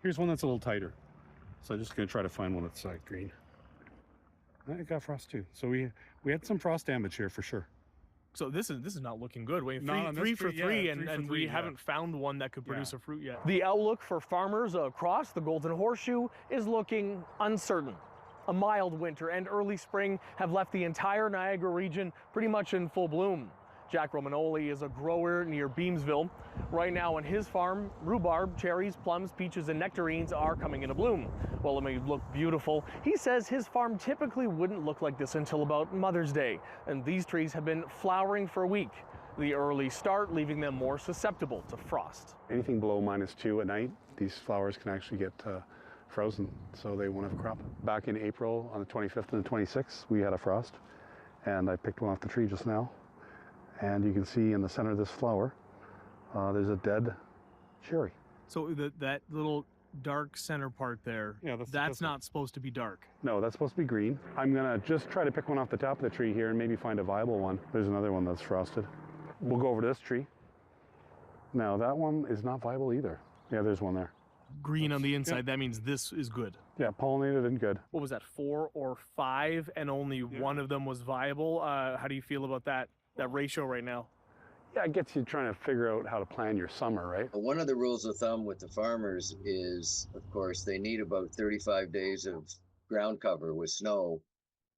Here's one that's a little tighter. So I'm just going to try to find one that's green. It got frost too. So we had some frost damage here for sure. So this is not looking good. Wait, No, three for three, yeah, and we haven't found one that could produce a fruit yet. The outlook for farmers across the Golden Horseshoe is looking uncertain. A mild winter and early spring have left the entire Niagara region pretty much in full bloom. Jack Romanoli is a grower near Beamsville. Right now on his farm, rhubarb, cherries, plums, peaches, and nectarines are coming into bloom. While it may look beautiful, he says his farm typically wouldn't look like this until about Mother's Day, and these trees have been flowering for a week. The early start leaving them more susceptible to frost. Anything below -2 at night, these flowers can actually get frozen, so they won't have a crop. Back in April on the 25th and the 26th, we had a frost, and I picked one off the tree just now. And you can see in the center of this flower, there's a dead cherry. So that little dark center part there, that's not supposed to be dark. No, that's supposed to be green. I'm gonna just try to pick one off the top of the tree here and maybe find a viable one. There's another one that's frosted. We'll go over to this tree. Now that one is not viable either. Yeah, there's one there. Green on the inside, that means this is good. Yeah, pollinated and good. What was that, 4 or 5, and only one of them was viable? How do you feel about that ratio right now? Yeah, it gets you trying to figure out how to plan your summer, right? One of the rules of thumb with the farmers is, of course, they need about 35 days of ground cover with snow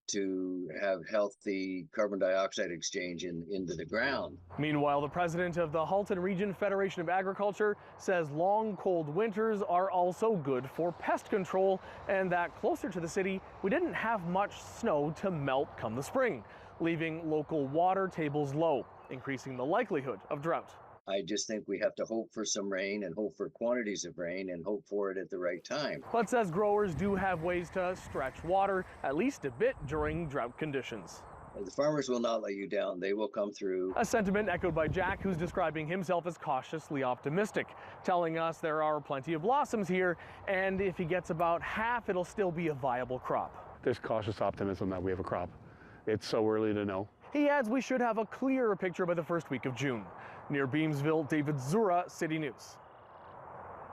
to have healthy carbon dioxide exchange into the ground. Meanwhile, the president of the Halton Region Federation of Agriculture says long, cold winters are also good for pest control, and that closer to the city, we didn't have much snow to melt come the spring, leaving local water tables low, increasing the likelihood of drought. I just think we have to hope for some rain and hope for quantities of rain and hope for it at the right time. But says growers do have ways to stretch water, at least a bit during drought conditions. The farmers will not let you down. They will come through. A sentiment echoed by Jack, who's describing himself as cautiously optimistic, telling us there are plenty of blossoms here, and if he gets about half, it'll still be a viable crop. There's cautious optimism that we have a crop. It's so early to know. He adds we should have a clearer picture by the first week of June. Near Beamsville, David Zura, City News.